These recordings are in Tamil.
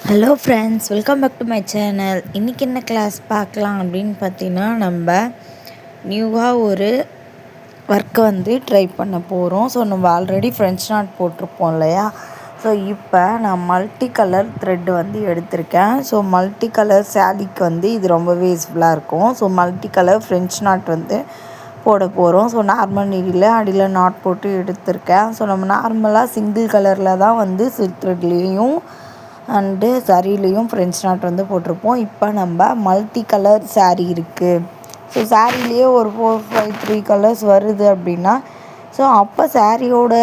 Hello friends, welcome back to my channel. இன்றைக்கி என்ன கிளாஸ் பார்க்கலாம் அப்படின்னு பார்த்தீங்கன்னா, நம்ம நியூவாக ஒரு ஒர்க்கை ட்ரை பண்ண போகிறோம். ஸோ நம்ம ஆல்ரெடி ஃப்ரெஞ்ச் நாட் போட்டிருப்போம் இல்லையா. ஸோ இப்போ நான் மல்டி கலர் த்ரெட்டு எடுத்திருக்கேன். ஸோ மல்டி கலர் சாரீக்கு இது ரொம்பவே யூஸ்ஃபுல்லாக இருக்கும். So multi colour French not போட போகிறோம். ஸோ நார்மல் நீடில் அடியில் நாட் போட்டு எடுத்திருக்கேன். ஸோ நம்ம நார்மலாக சிங்கிள் கலரில் தான் சில்க் த்ரெட்லேயும் அண்டு சாரீலேயும் ஃப்ரெஞ்ச் நாட் போட்டிருப்போம். இப்போ நம்ம மல்டி கலர் சாரீ இருக்குது. ஸோ சாரீலேயே ஒரு 4, 5, 3 கலர்ஸ் வருது அப்படின்னா, ஸோ அப்போ சாரியோட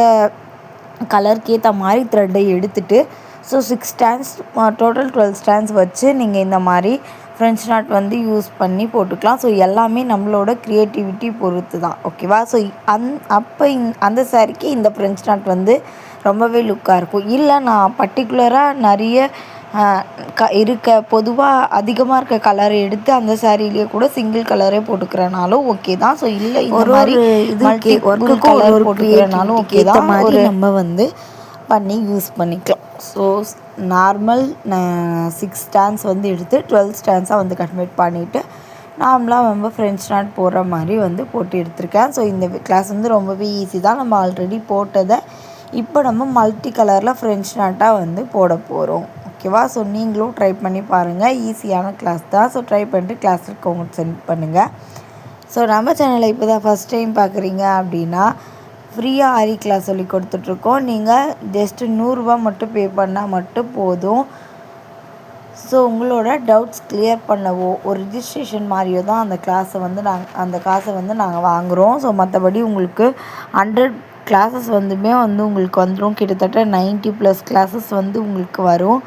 கலருக்கு ஏற்ற மாதிரி த்ரெட்டை எடுத்துகிட்டு, ஸோ 6 ஸ்டாண்ட்ஸ் டோட்டல் 12 ஸ்டாண்ட்ஸ் வச்சு நீங்கள் இந்த மாதிரி ஃப்ரெஞ்ச் நாட் யூஸ் பண்ணி போட்டுக்கலாம். ஸோ எல்லாமே நம்மளோட க்ரியேட்டிவிட்டி பொறுத்து தான், ஓகேவா. ஸோ அப்போ அந்த சாரீக்கு இந்த ஃப்ரெஞ்ச் நாட் ரொம்பவே லுக்காக இருக்கும். இல்லை நான் பர்டிகுலராக நிறைய பொதுவாக அதிகமாக இருக்க கலரை எடுத்து அந்த சாரிலேயே கூட சிங்கிள் கலரே போட்டுக்கிறனாலும் ஓகே தான். ஸோ இல்லை இந்த மாதிரி மல்டி ஒர்க்குக்கும் கலர் போட்டுக்கிறனாலும் ஓகே தான். மாதிரி நம்ம பண்ணி யூஸ் பண்ணிக்கலாம். ஸோ நார்மல் 6 ஸ்டாண்ட்ஸ் எடுத்து 12 ஸ்டாண்ட்ஸாக கன்வெர்ட் பண்ணிவிட்டு நார்மலாக நம்ம ஃப்ரெஞ்ச் நாட் போடுற மாதிரி போட்டு எடுத்திருக்கேன். ஸோ இந்த கிளாஸ் ரொம்பவே ஈஸி தான். நம்ம ஆல்ரெடி போட்டதை இப்போ நம்ம மல்டி கலரில் ஃப்ரெஞ்ச் நாட்டாக போட போகிறோம், ஓகேவா. ஸோ நீங்களும் ட்ரை பண்ணி பாருங்கள். ஈஸியான கிளாஸ் தான். ஸோ ட்ரை பண்ணிட்டு கிளாஸ் இருக்கவங்களுக்கு சென்ட் பண்ணுங்கள். ஸோ நம்ம சேனலை இப்போ தான் ஃபஸ்ட் டைம் பார்க்குறீங்க அப்படின்னா, ஃப்ரீயாக ஆரி கிளாஸ் சொல்லி கொடுத்துட்ருக்கோம். நீங்கள் ஜஸ்ட்டு 100 ரூபா மட்டும் பே பண்ணால் மட்டும் போதும். ஸோ உங்களோட டவுட்ஸ் கிளியர் பண்ணவோ ஒரு ரிஜிஸ்ட்ரேஷன் மாதிரியோ தான் அந்த காசை நாங்கள் வாங்குகிறோம். ஸோ மற்றபடி உங்களுக்கு 100 கிளாஸஸ் உங்களுக்கு வந்துடும். கிட்டத்தட்ட 90+ கிளாஸஸ் உங்களுக்கு வரும்.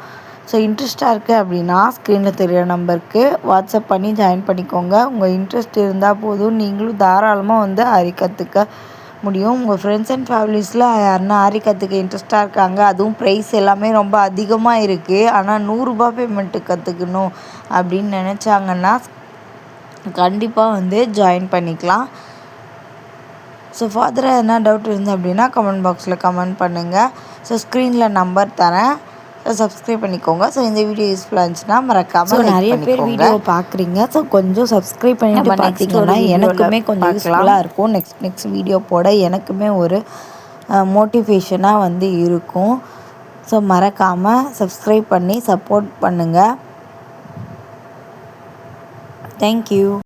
ஸோ இன்ட்ரெஸ்ட்டாக இருக்குது அப்படின்னா ஸ்க்ரீனில் தெரிகிற நம்பருக்கு வாட்ஸ்அப் பண்ணி ஜாயின் பண்ணிக்கோங்க. உங்கள் இன்ட்ரெஸ்ட் இருந்தால் போதும், நீங்களும் தாராளமாக ஆரி கற்றுக்க முடியும். உங்கள் ஃப்ரெண்ட்ஸ் அண்ட் ஃபேமிலிஸில் யாருன்னா ஆரி கற்றுக்க இன்ட்ரெஸ்ட்டாக இருக்காங்க, அதுவும் ப்ரைஸ் எல்லாமே ரொம்ப அதிகமாக இருக்குது, ஆனால் 100 ரூபா பேமெண்ட்டு கற்றுக்கணும் அப்படின்னு நினச்சாங்கன்னா கண்டிப்பாக ஜாயின் பண்ணிக்கலாம். ஸோ ஃபர்தராக எதனா டவுட் இருந்து அப்படின்னா கமெண்ட் பாக்ஸில் கமெண்ட் பண்ணுங்கள். ஸோ ஸ்க்ரீனில் நம்பர் தரேன், ஸோ சப்ஸ்கிரைப் பண்ணிக்கோங்க. ஸோ இந்த வீடியோ யூஸ்ஃபுல்லாக இருந்துச்சுன்னா மறக்காமல் நிறைய பேர் வீடியோ பார்க்குறீங்க. ஸோ கொஞ்சம் சப்ஸ்கிரைப் பண்ணிட்டு பார்த்தீங்கன்னா எனக்குமே கொஞ்சம் யூஸ்ஃபுல்லாக இருக்கும். நெக்ஸ்ட் வீடியோ போட எனக்குமே ஒரு மோட்டிவேஷனாக இருக்கும். ஸோ மறக்காமல் சப்ஸ்கிரைப் பண்ணி சப்போர்ட் பண்ணுங்கள். தேங்க்யூ.